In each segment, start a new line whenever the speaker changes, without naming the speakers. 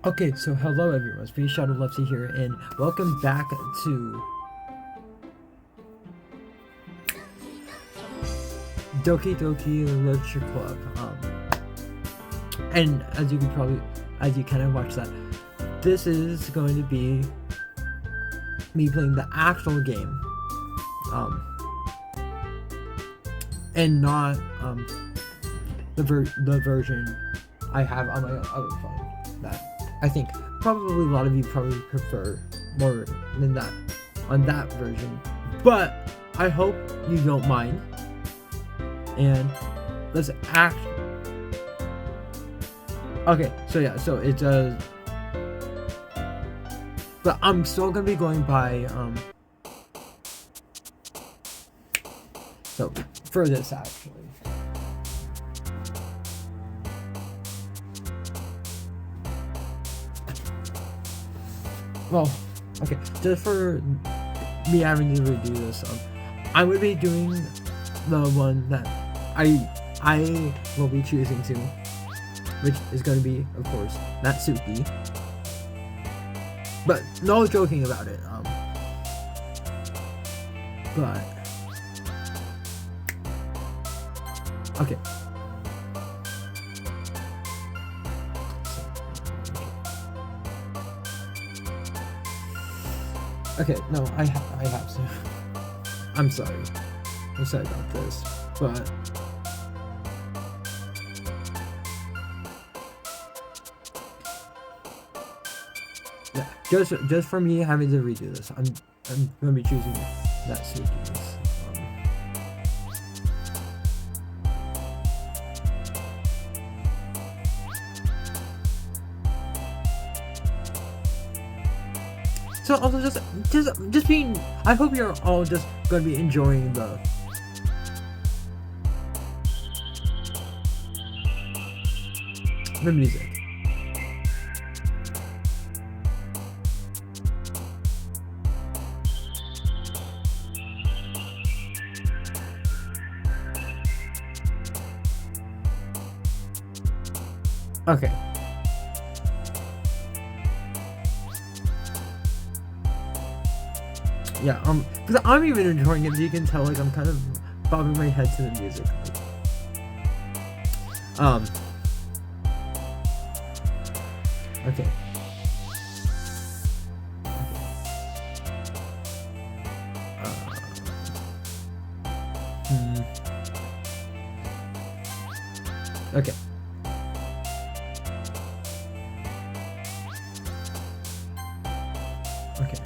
Okay, so hello everyone, it's me, Shadow Lefty here, and welcome back to Doki Literature Club. And as you kind of watch that, this is going to be me playing the actual game, and not the version I have on my other phone. That I think probably a lot of you probably prefer more than that on that version, but I hope you don't mind. And let's act. Okay, so yeah, so it's but I'm still gonna be going by so for this actually. Well, okay, just for me having to redo this, I'm gonna be doing the one that I will be choosing to, which is gonna be, of course, Natsuki. But no joking about it. But okay. Okay, no, I have to. I'm sorry. I'm sorry about this, but yeah, just for me having to redo this, I'm gonna be choosing that sequence. So also just being, I hope you're all just gonna be enjoying the music. Okay. Yeah, because I'm even enjoying it, so you can tell, like, I'm kind of bobbing my head to the music. Okay. Okay. Okay.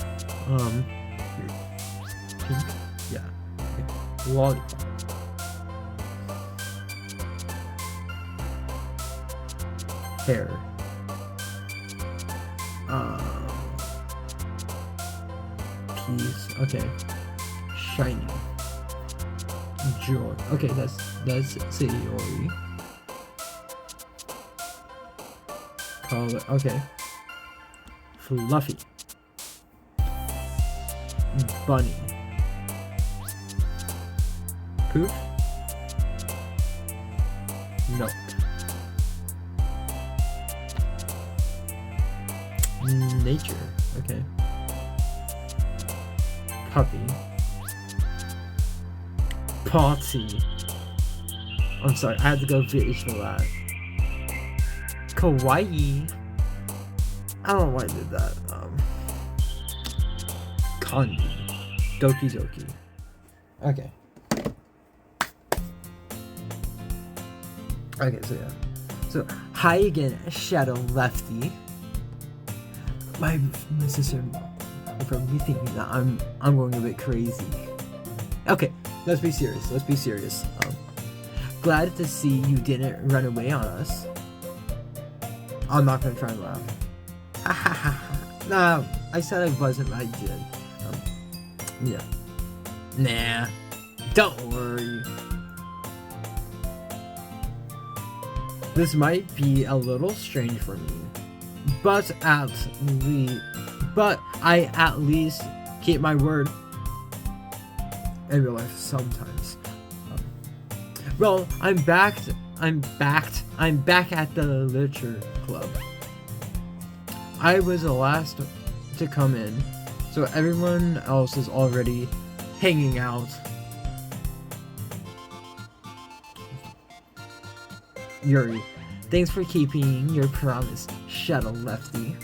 Pink? Yeah. Okay. Lollipop. Hair. Peas. Okay. Shiny. Joy. Okay, that's Sayori. Color. Okay. Fluffy. Bunny. Poof. Nope. Nature. Okay. Puppy. Party. I'm sorry, I had to go British for that. Kawaii. I don't know why I did that. Kanji. Doki. Okay. Okay, so yeah. So, hi again, Shadow Lefty. My sister will probably thinking that I'm going a bit crazy. Okay, let's be serious. Glad to see you didn't run away on us. I'm not gonna try and laugh. Ha ha ha. Nah, I said I wasn't, but I did. Yeah. Nah. Don't worry. This might be a little strange for me, but I at least keep my word in real life sometimes. Well, I'm back at the literature club. I was the last to come in, so everyone else is already hanging out. Yuri, thanks for keeping your promise, Shadow Lefty.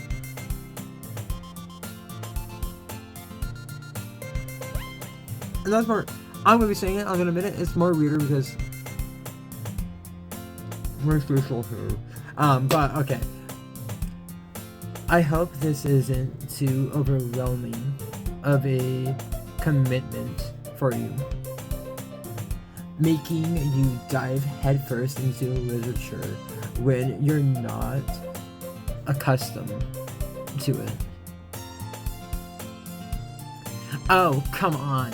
And that's more, I'm gonna be saying it, I'm gonna admit it, it's more weirder because we're social here. But okay. I hope this isn't too overwhelming of a commitment for you, making you dive headfirst into literature when you're not accustomed to it. Oh, come on.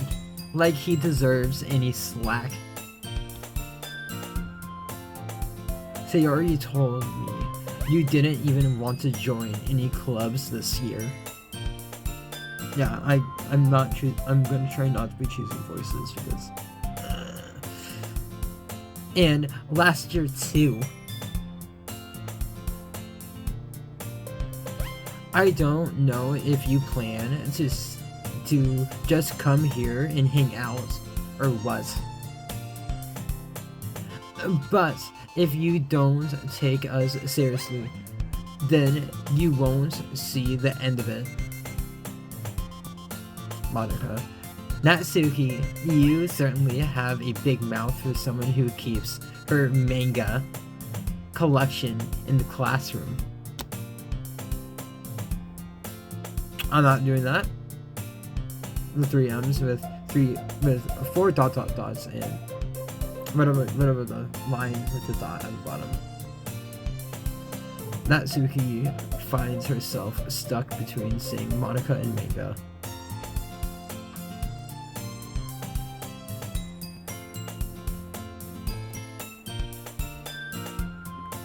Like he deserves any slack. Sayori told me you didn't even want to join any clubs this year. Yeah, I'm gonna try not to be choosing voices because and last year too. I don't know if you plan to just come here and hang out or what. But if you don't take us seriously, then you won't see the end of it. Monica. Natsuki, you certainly have a big mouth for someone who keeps her manga collection in the classroom. I'm not doing that. The 3 M's with 4 dots and whatever the line with the dot at the bottom. Natsuki finds herself stuck between saying Monica and manga.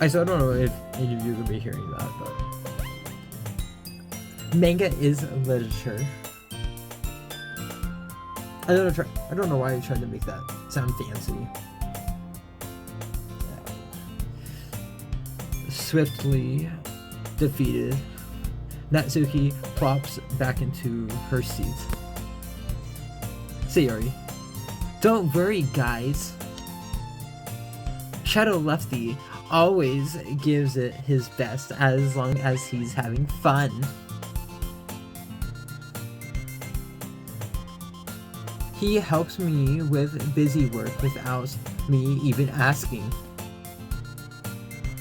I still don't know if any of you are going to be hearing that, but manga is literature. I don't know why I tried to make that sound fancy. Swiftly defeated, Natsuki plops back into her seat. Sayori, don't worry, guys. Shadow Lefty always gives it his best as long as he's having fun. He helps me with busy work without me even asking.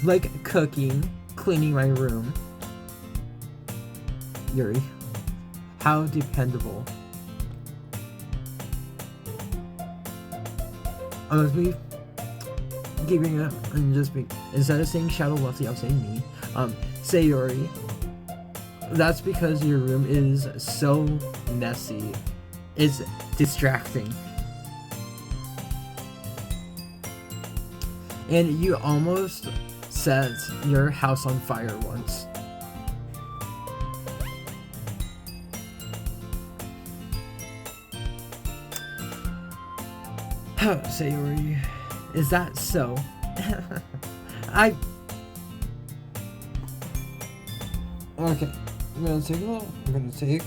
Like cooking, cleaning my room. Yuri, how dependable. Honestly, keeping it and just be, instead of saying Shadow Lefty, I'll say me. Sayori, that's because your room is so messy. It's distracting. And you almost set your house on fire once. Sayori, is that so? Okay, I'm gonna take a little. I'm gonna take.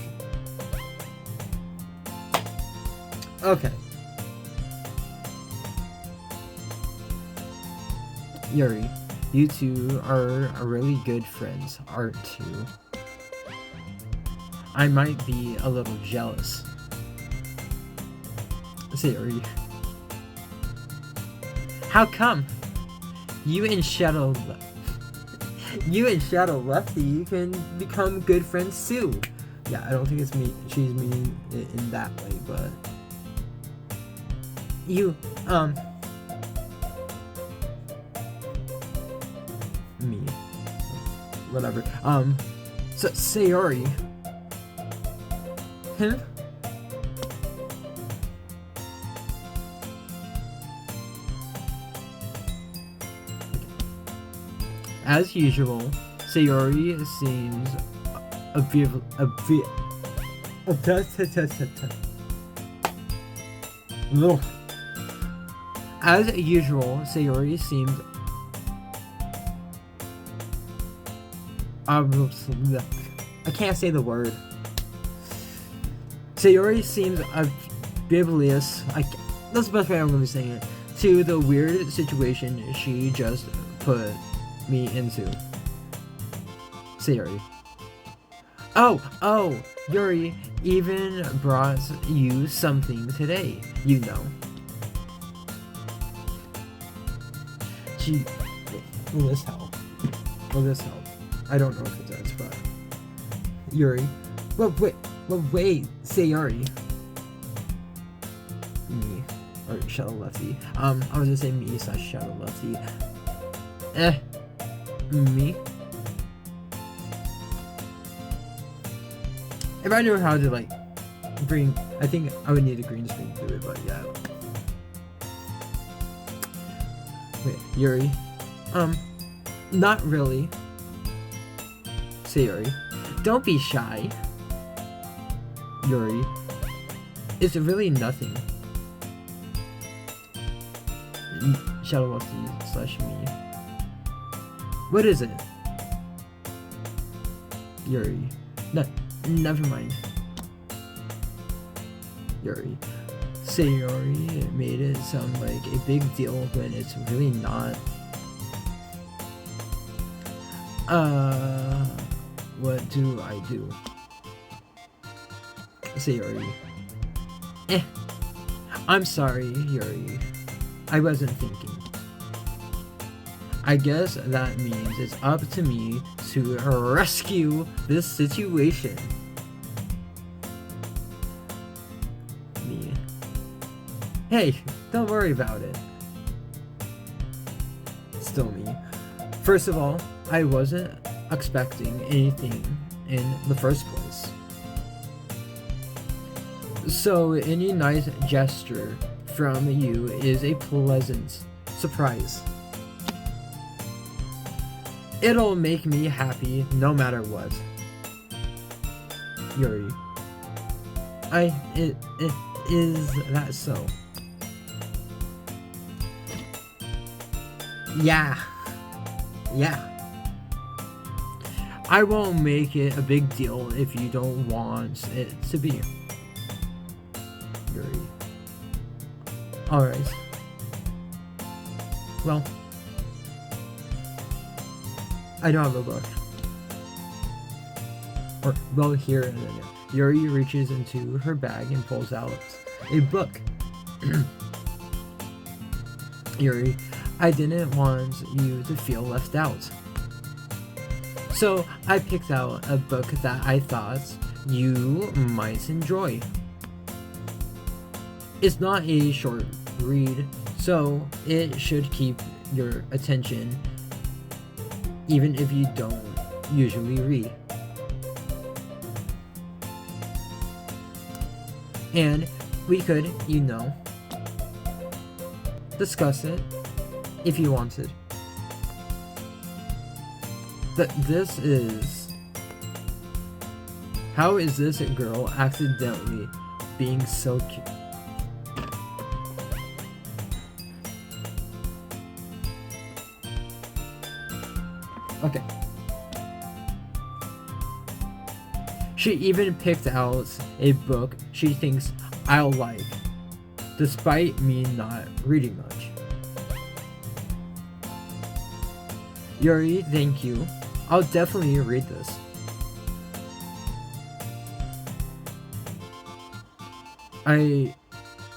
Okay. Yuri, you two are really good friends, aren't you? I might be a little jealous. Sayori. How come? You and Shadow Lefty can become good friends too. Yeah, I don't think it's me. She's meaning it in that way, but you me, whatever. So Sayori, him. As usual, Sayori seems As usual, Sayori seems I can't say the word. Sayori seems oblivious. That's the best way I'm going to be saying it. To the weird situation she just put me into. Sayori. Oh, Yuri even brought you something today, you know. Will this help? I don't know if it does, but Yuri. Wait, Sayori. Me. Or Shadow Lefty. I was gonna say me / Shadow Lefty. Me. If I knew how to like bring, I think I would need a green screen to do it, but yeah. Wait, Yuri. Not really. Sayori. Don't be shy. Yuri. It's really nothing. Shadow Lefty / me. What is it? Yuri. Never mind. Yuri. Sayori made it sound like a big deal when it's really not. What do I do? Sayori. I'm sorry, Yuri. I wasn't thinking. I guess that means it's up to me to rescue this situation. Me. Hey, don't worry about it. Still me. First of all, I wasn't expecting anything in the first place. So any nice gesture from you is a pleasant surprise. It'll make me happy no matter what. Yuri. Is that so? Yeah. I won't make it a big deal if you don't want it to be. Yuri. Alright. Well, I don't have a book. Or, well, here and then. Yuri reaches into her bag and pulls out a book. Yuri, I didn't want you to feel left out. So I picked out a book that I thought you might enjoy. It's not a short read, so it should keep your attention even if you don't usually read. And we could, discuss it if you wanted. But this is... How is this girl accidentally being so cute? Okay. She even picked out a book she thinks I'll like, despite me not reading much. Yuri, thank you. I'll definitely read this. I'm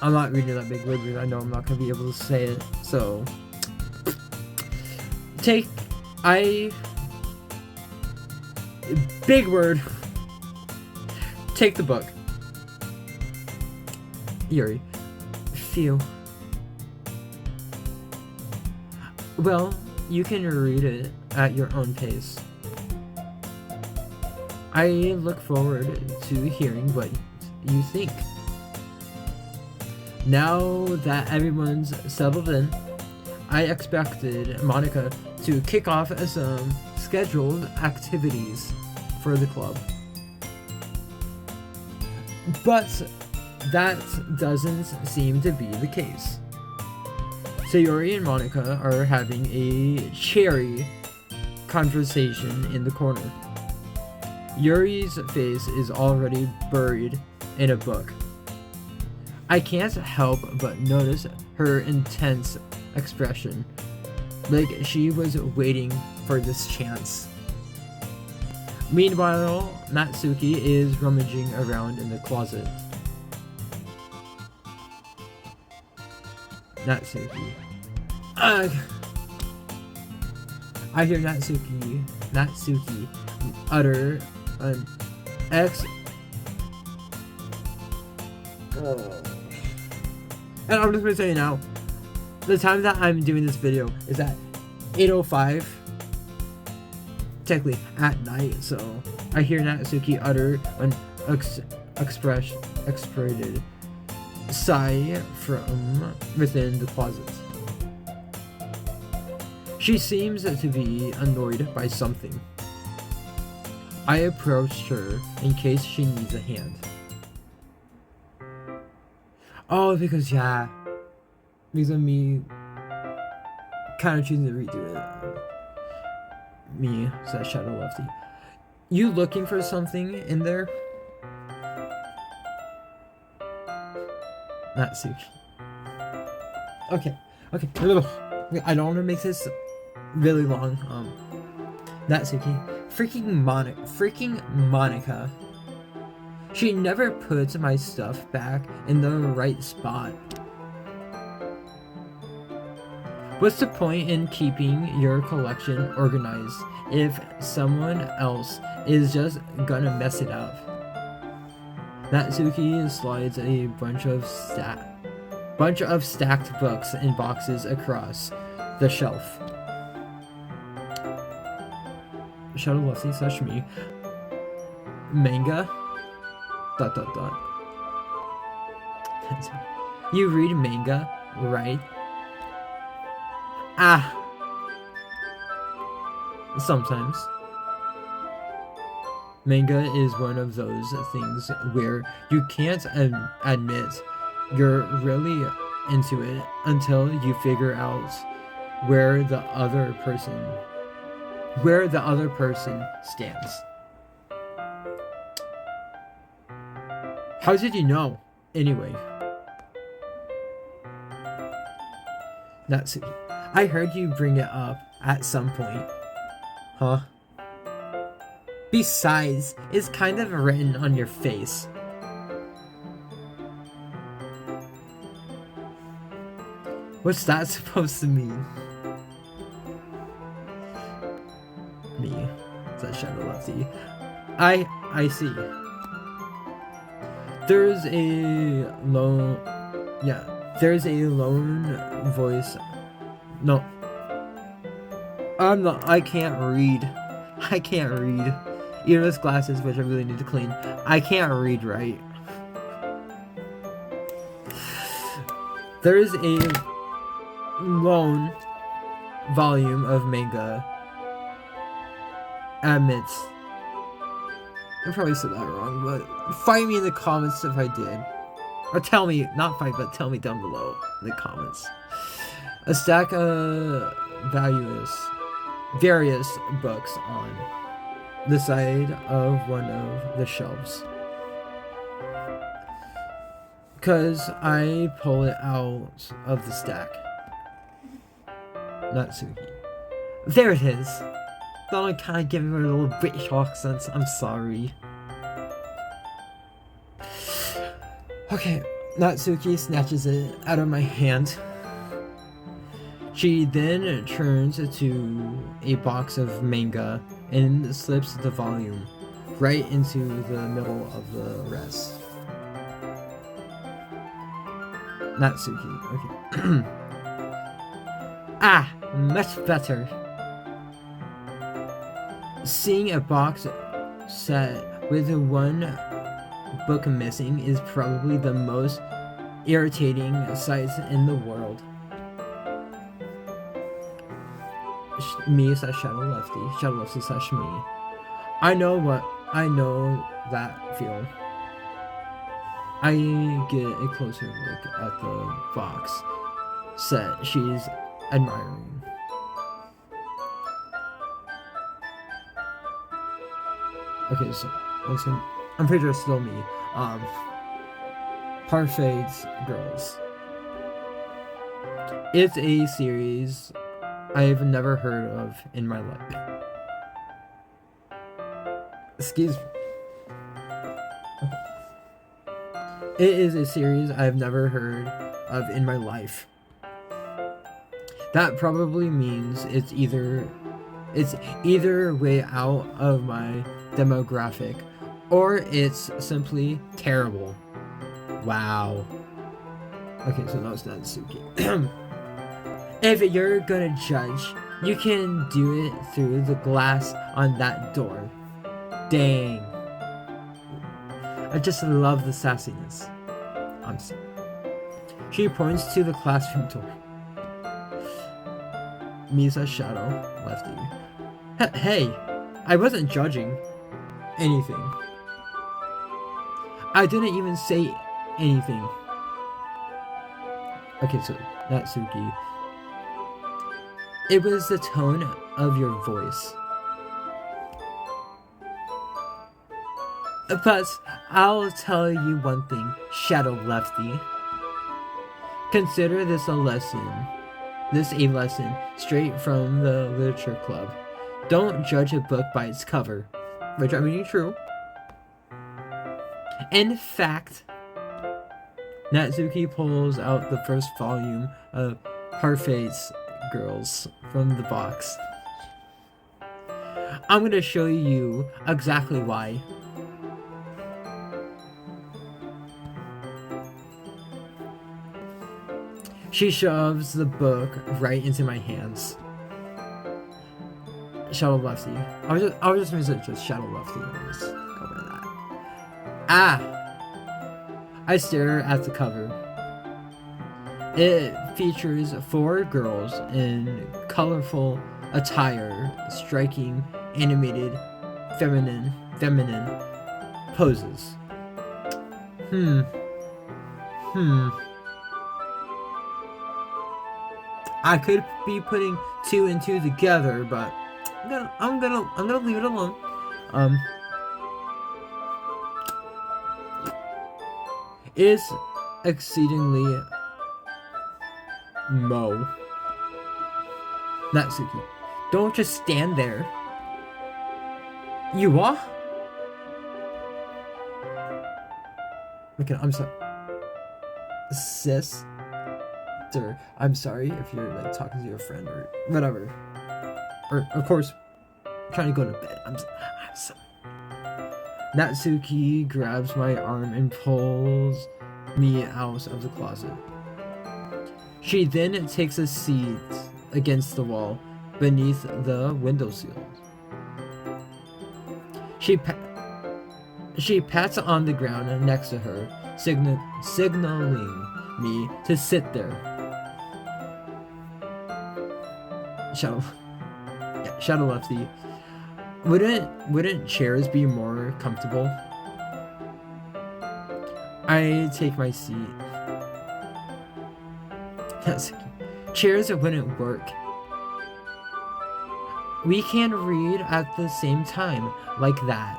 not reading that big word because I know I'm not gonna be able to say it, so big word. Take the book. Yuri. Phew. Well, you can read it at your own pace. I look forward to hearing what you think. Now that everyone's settled in, I expected Monica to kick off some scheduled activities for the club. But that doesn't seem to be the case. Sayori and Monica are having a cherry conversation in the corner. Yuri's face is already buried in a book. I can't help but notice her intense expression, like she was waiting for this chance. Meanwhile, Natsuki is rummaging around in the closet. Natsuki. Ugh. I hear Natsuki utter an and I'm just gonna tell you now, the time that I'm doing this video is at 8:05, technically at night, so I hear Natsuki utter an exasperated sigh from within the closet. She seems to be annoyed by something. I approached her in case she needs a hand. Oh, because of me kind of choosing to redo it. Me, said Shadow Lefty. You looking for something in there? Natsuki. Okay. I don't want to make this really long. Natsuki. Freaking Monica. She never puts my stuff back in the right spot. What's the point in keeping your collection organized if someone else is just gonna mess it up? Natsuki slides a bunch of stacked books in boxes across the shelf. Shadow Lefty / me. Manga? ... You read manga, right? Sometimes. Manga is one of those things where you can't admit you're really into it until you figure out where the other person stands. How did you know, anyway? Natsuki. I heard you bring it up at some point. Huh? Besides, it's kind of written on your face. What's that supposed to mean? Me, said Shadow Lefty. I see. There's a lone voice. No. I can't read. Even with glasses, which I really need to clean. I can't read right. There is a lone volume of manga admits. I probably said that wrong, but fight me in the comments if I did. Or tell me, not fight, but tell me down below in the comments. A stack of various books on the side of one of the shelves. Cause I pull it out of the stack. Natsuki. There it is. Thought I kind of giving her a little British accent. I'm sorry. Okay, Natsuki snatches it out of my hand. She then turns to a box of manga and slips the volume right into the middle of the rest. Natsuki, okay. Much better. Seeing a box set with one book missing is probably the most irritating sight in the world. Me / Shadow Lefty / me. I know that feel. I get a closer look at the box set she's admiring. Okay, so listen, I'm pretty sure it's still me. Parfait Girls. It's a series I've never heard of in my life. Excuse me. It is a series I've never heard of in my life. That probably means it's either way out of my demographic, or it's simply terrible. Wow. Okay, so that was Natsuki. If you're gonna judge, you can do it through the glass on that door. Dang. I just love the sassiness. I'm sorry. She points to the classroom door. Misa Shadow, Lefty. Hey, I wasn't judging anything. I didn't even say anything. Okay, so Natsuki. It was the tone of your voice. But I'll tell you one thing, Shadow Lefty. Consider this a lesson straight from the literature club. Don't judge a book by its cover. Which I mean, true. In fact, Natsuki pulls out the first volume of Parfait's Girls from the box. I'm gonna show you exactly why. She shoves the book right into my hands. Shadow Lefty. I was just gonna say just Shadow Lefty. Just go by that. Ah! I stare at the cover. It features 4 girls in colorful attire, striking, animated, feminine poses. I could be putting 2 and 2 together, but I'm gonna leave it alone. Is exceedingly Mo. Natsuki, don't just stand there. You are? Okay, I'm sorry. Sister, I'm sorry if you're like talking to your friend or whatever. Or of course, trying to go to bed. I'm sorry. Natsuki grabs my arm and pulls me out of the closet. She then takes a seat against the wall beneath the windowsill. She pats on the ground next to her, signaling me to sit there. Shadow Lefty. Wouldn't chairs be more comfortable? I take my seat. Chairs wouldn't work. We can read at the same time, like that.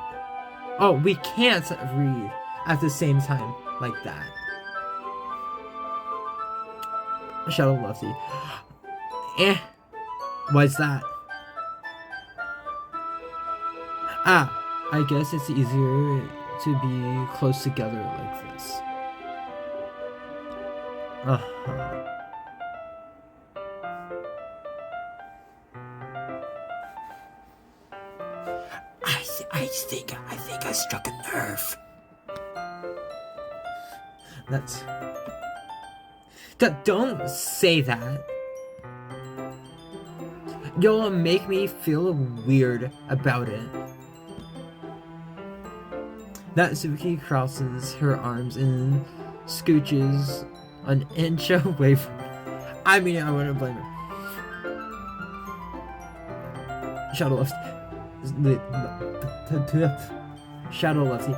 Oh, we can't read at the same time, like that. Shadow Lefty. What's that? I guess it's easier to be close together like this. I think I struck a nerve. Don't say that. You'll make me feel weird about it. Natsuki crosses her arms and scooches an inch away from me. I mean, I wouldn't blame her. Shadow Lefty.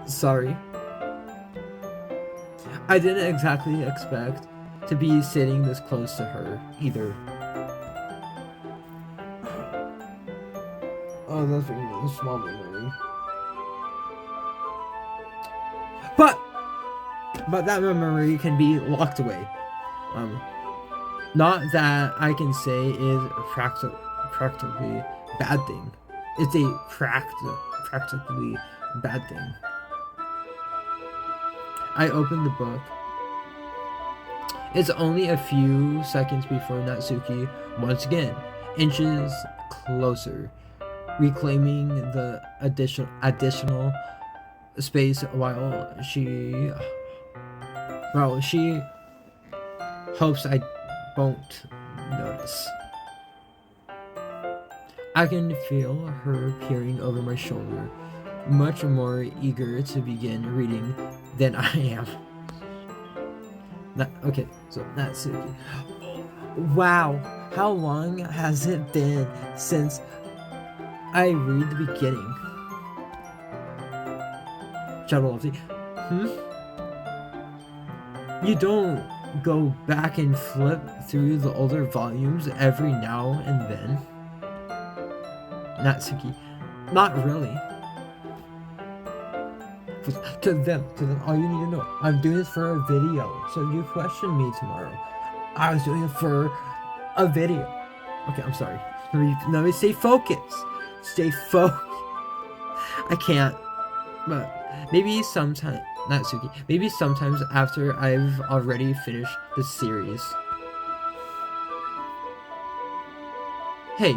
Sorry. I didn't exactly expect to be sitting this close to her, either. Oh, that's a small memory. But that memory can be locked away. Not that I can say is practically bad thing. It's a practically bad thing. I opened the book. It's only a few seconds before Natsuki once again inches closer, reclaiming the additional space while she hopes I won't notice. I can feel her peering over my shoulder, much more eager to begin reading than I am. Okay, so Natsuki. Wow, how long has it been since I read the beginning? Shadow Lefty. You don't go back and flip through the older volumes every now and then? Natsuki. Not really. To them, all you need to know. I'm doing this for a video, so you question me tomorrow. I was doing it for a video. Okay, I'm sorry. Let me stay focused. Stay focused. I can't. But maybe sometime, Natsuki. Maybe sometimes after I've already finished the series. Hey.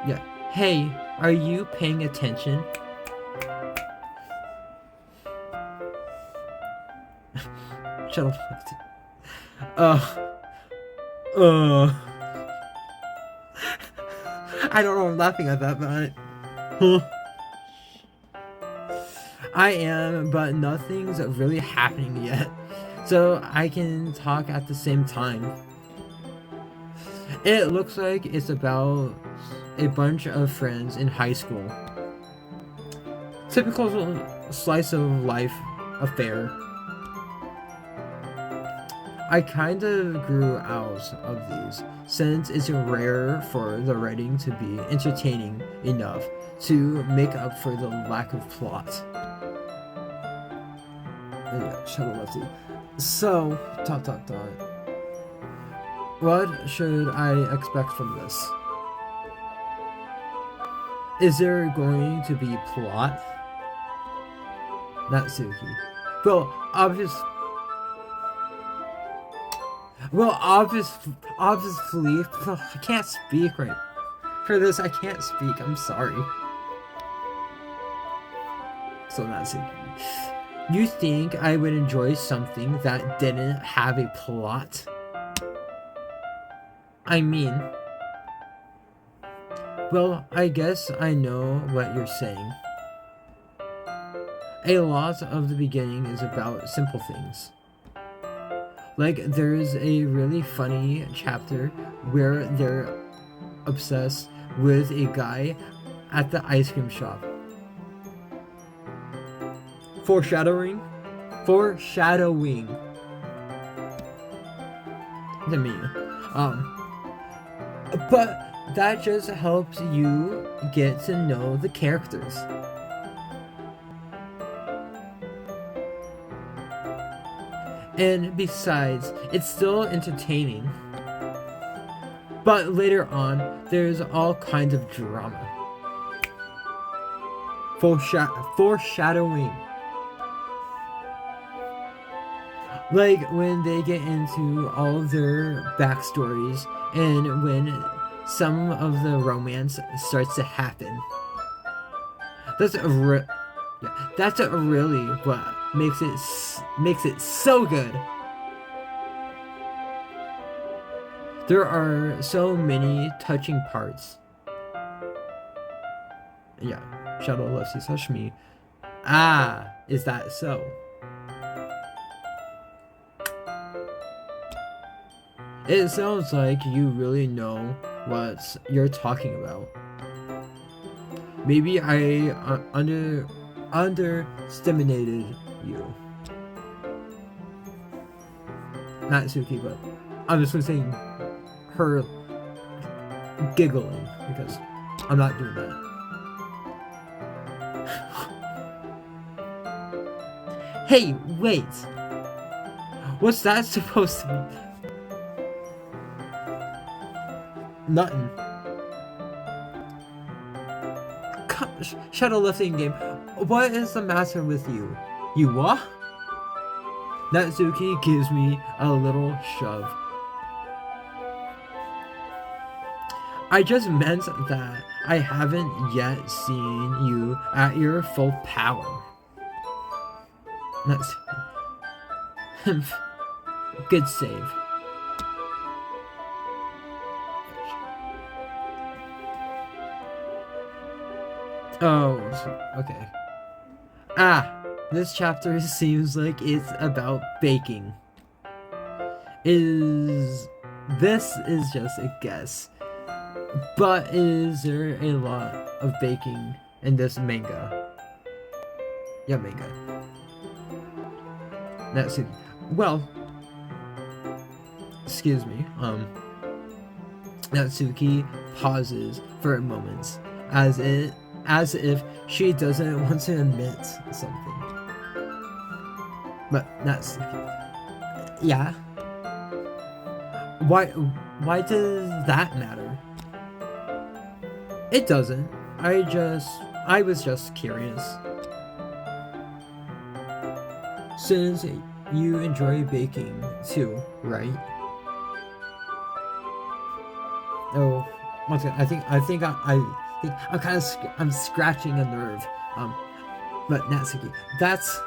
Yeah. Hey, are you paying attention? Shut up. I don't know, I'm laughing at that, but I am, but nothing's really happening yet. So I can talk at the same time. It looks like it's about a bunch of friends in high school. Typical slice of life affair. I kind of grew out of these, since it's rare for the writing to be entertaining enough to make up for the lack of plot. Yeah, Shadow Lefty. So, ... What should I expect from this? Is there going to be plot? Natsuki. Well, obviously, I can't speak right for this. I can't speak. I'm sorry. So Natsuki, you think I would enjoy something that didn't have a plot? I mean, well, I guess I know what you're saying. A lot of the beginning is about simple things. Like, there's a really funny chapter where they're obsessed with a guy at the ice cream shop. Foreshadowing. The meaning. But that just helps you get to know the characters. And besides, it's still entertaining. But later on, there's all kinds of drama. Foreshadowing. Like when they get into all of their backstories and when some of the romance starts to happen. That's really what makes it so good. There are so many touching parts. Yeah, Shadow Lefty Sashimi. Ah, is that so? It sounds like you really know what you're talking about. Maybe I underestimated you, Natsuki, but I'm just gonna say her giggling because I'm not doing that. Hey, wait. What's that supposed to be? Nothing. Shadow lifting game. What is the matter with you? You what? Natsuki gives me a little shove. I just meant that I haven't yet seen you at your full power. Natsuki. Good save. Oh, okay. This chapter seems like it's about baking. This is just a guess. But is there a lot of baking in this manga? Yeah, manga. Natsuki. Well, excuse me. Natsuki pauses for a moment, as if she doesn't want to admit something. But Natsuki. Yeah. Why does that matter? It doesn't. I was just curious. Since you enjoy baking too, right? Oh, once again, I'm scratching a nerve. But Natsuki, that's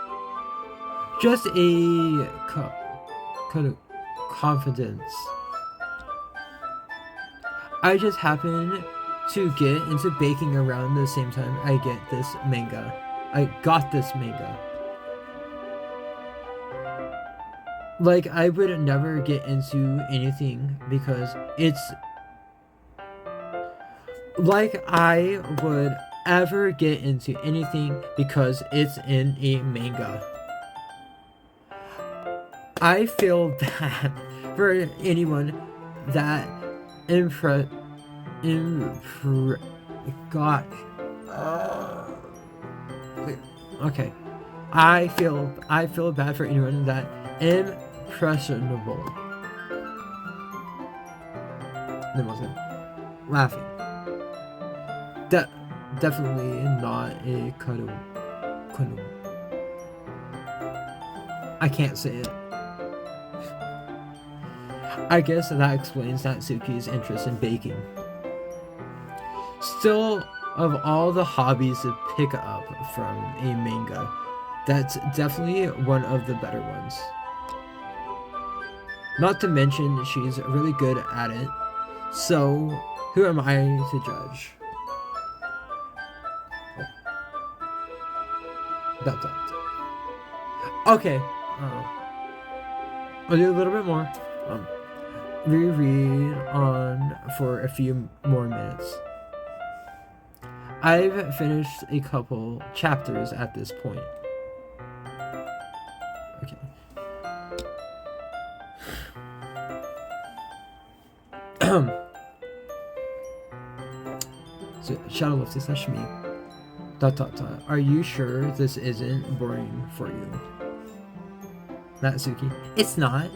just a kind of confidence. I just happen to get into baking around the same time I got this manga. Like, I would never get into anything because it's like I would ever get into anything because it's in a manga. I feel bad for anyone that okay. I feel bad for anyone that impressionable. Then was it laughing? Definitely not a cuddle. I can't say it. I guess that explains Natsuki's interest in baking. Still, of all the hobbies to pick up from a manga, that's definitely one of the better ones. Not to mention, she's really good at it, so who am I to judge? That. Okay, I'll do a little bit more. Reread on for a few more minutes. I've finished a couple chapters at this point. Okay. So, Shadow Lefty / me. ... Are you sure this isn't boring for you? Natsuki. It's not.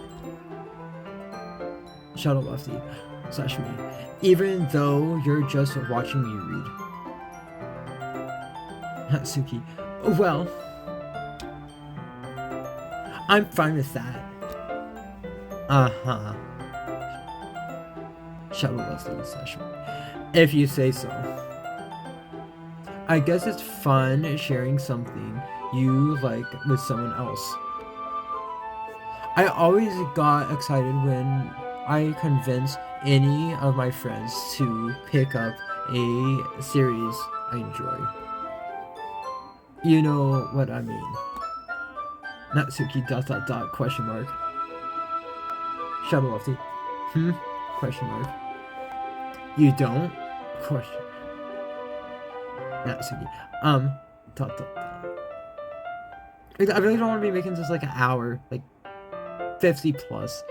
Shadow Lefty / me. Even though you're just watching me read. Natsuki. Well, I'm fine with that. Uh-huh. Shadow Lefty / me. If you say so. I guess it's fun sharing something you like with someone else. I always got excited when I convinced any of my friends to pick up a series I enjoy. You know what I mean. Natsuki ... question mark. Shadow Lefty. Question mark. You don't? Question. Natsuki. I really don't want to be making this like an hour, like 50 plus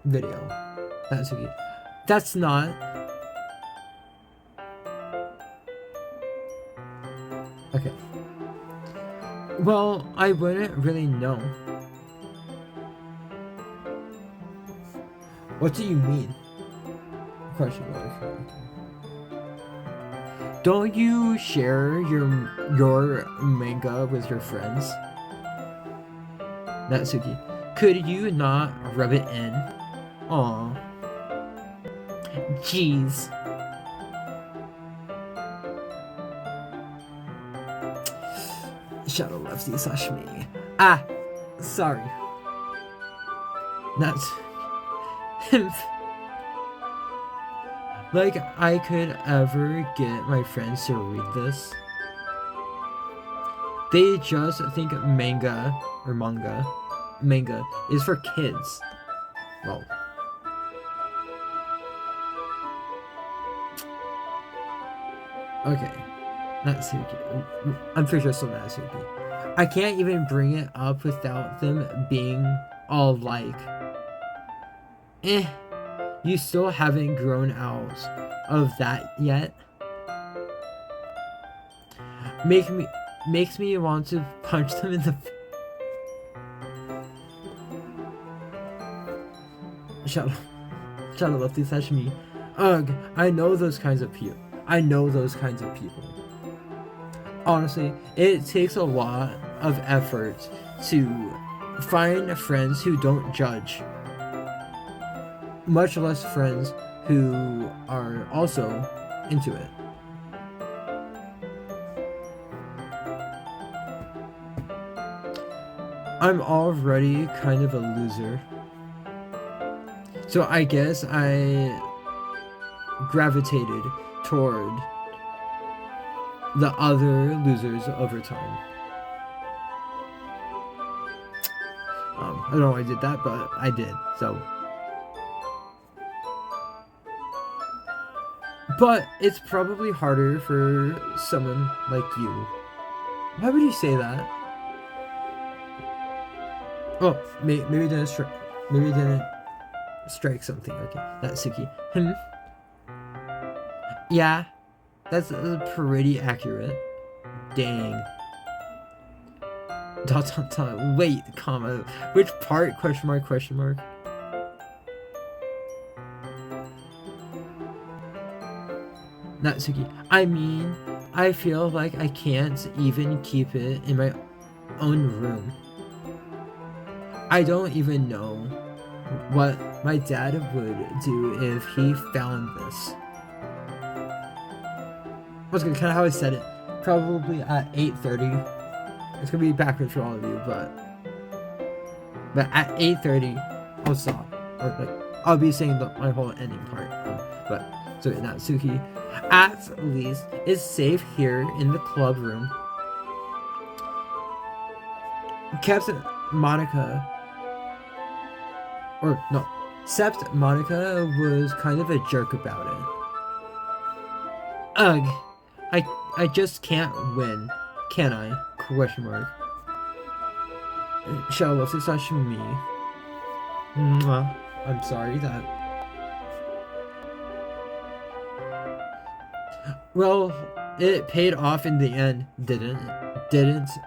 video. Natsuki. That's not. Okay. Well, I wouldn't really know. What do you mean? Question mark. Don't you share your manga with your friends? Natsuki, could you not rub it in? Aw. Jeez. Shadow Lefty Sashimi. Ah, sorry. Not him. Like I could ever get my friends to read this. They just think manga is for kids. Well, okay. Natsuki. I'm pretty sure it's still Natsuki. I can't even bring it up without them being all like, you still haven't grown out of that yet. Makes me want to punch them in the Shadow Lefty Sashimi. Ugh, I know those kinds of people. Honestly, it takes a lot of effort to find friends who don't judge. Much less friends who are also into it. I'm already kind of a loser. So I guess I gravitated toward the other losers over time. I don't know why I did that, but I did, so. But it's probably harder for someone like you. Why would you say that? Oh, maybe it didn't strike something. Okay, Natsuki. Yeah, that's pretty accurate. Dang. ... Wait, comma. Which part? Question mark. Natsuki. I mean, I feel like I can't even keep it in my own room. I don't even know what my dad would do if he found this. That's kind of how I said it. Probably at 8:30. It's gonna be backwards for all of you, but at 8:30, I'll stop. Or like, I'll be saying my whole ending part. But so Natsuki, at least, is safe here in the club room. Except Monica was kind of a jerk about it. Ugh, I just can't win, can I? Question mark. Shadow Lefty Sashimi. I'm sorry that. Well, it paid off in the end, didn't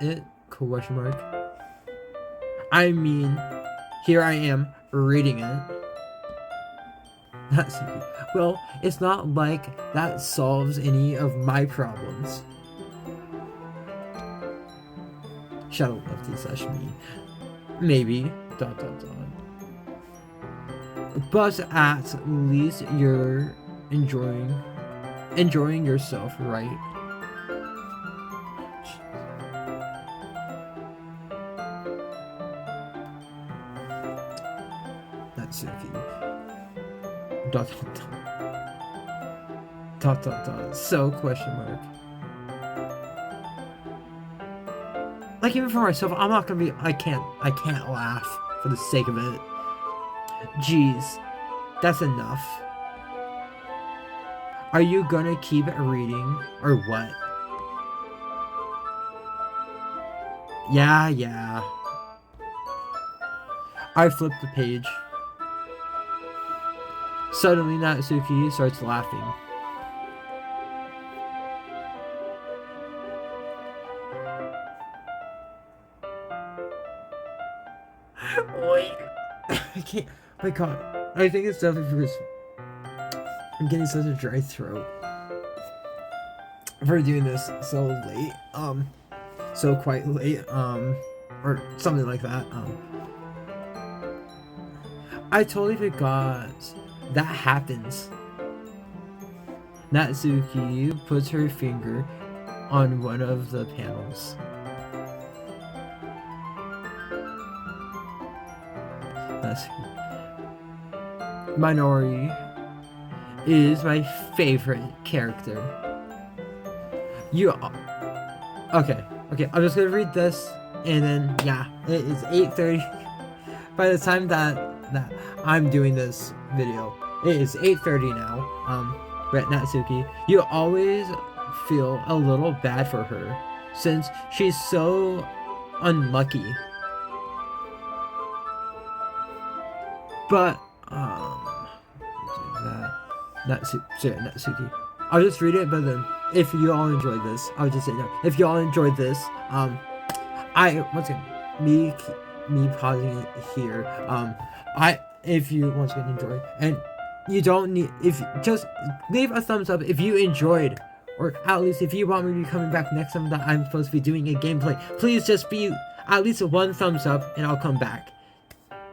it? Question mark. I mean, here I am reading it. Well, it's not like that solves any of my problems. Shadow Lefty Sashimi. Maybe. ... But at least you're enjoying yourself, right? Natsuki. ... So, question mark. Like, even for myself, I'm not gonna be. I can't laugh for the sake of it. Jeez, that's enough. Are you gonna keep reading or what? Yeah. I flipped the page. Suddenly, Natsuki starts laughing. Wait. I can't. My God. I think it's definitely because I'm getting such a dry throat for doing this so late. So quite late. Or something like that. I totally forgot that happens. Natsuki puts her finger on one of the panels. Minori is my favorite character. Okay, I'm just gonna read this, and then yeah, it is 8:30. By the time that I'm doing this video, it is 8:30 now. But Natsuki, you always feel a little bad for her since she's so unlucky. But Natsuki. I'll just read it, but then if you all enjoyed this, I'll just say no. If you all enjoyed this, once again, me pausing it here. If you once again enjoyed, and you don't need, just leave a thumbs up if you enjoyed, or at least if you want me to be coming back next time that I'm supposed to be doing a gameplay. Please just be at least one thumbs up, and I'll come back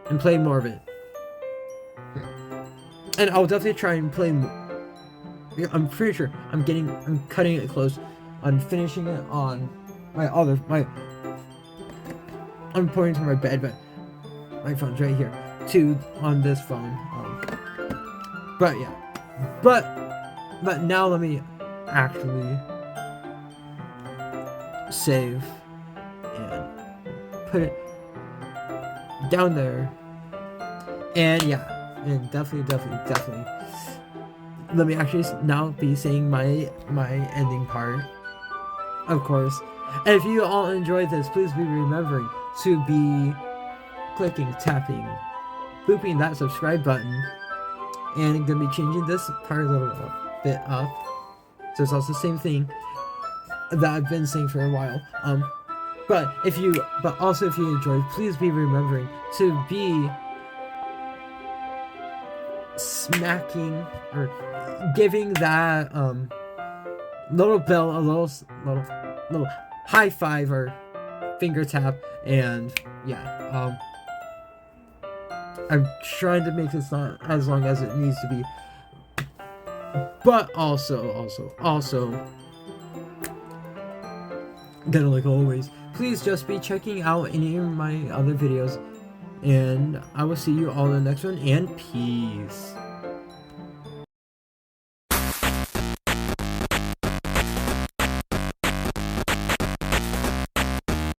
and play more of it. And I'll definitely try and play more. I'm pretty sure I'm cutting it close on finishing it on I'm pointing to my bed, but my phone's right here on this phone. But yeah, but now let me actually save and put it down there. And yeah, and definitely. Let me actually now be saying my ending part, of course. And if you all enjoyed this, please be remembering to be clicking, tapping, booping that subscribe button, and I'm gonna be changing this part a little bit up, so it's also the same thing that I've been saying for a while. But also if you enjoyed, please be remembering to be smacking or giving that little bell a little high five or finger tap, and yeah, I'm trying to make this not as long as it needs to be, but also gonna, like always, please just be checking out any of my other videos, and I will see you all in the next one, and peace.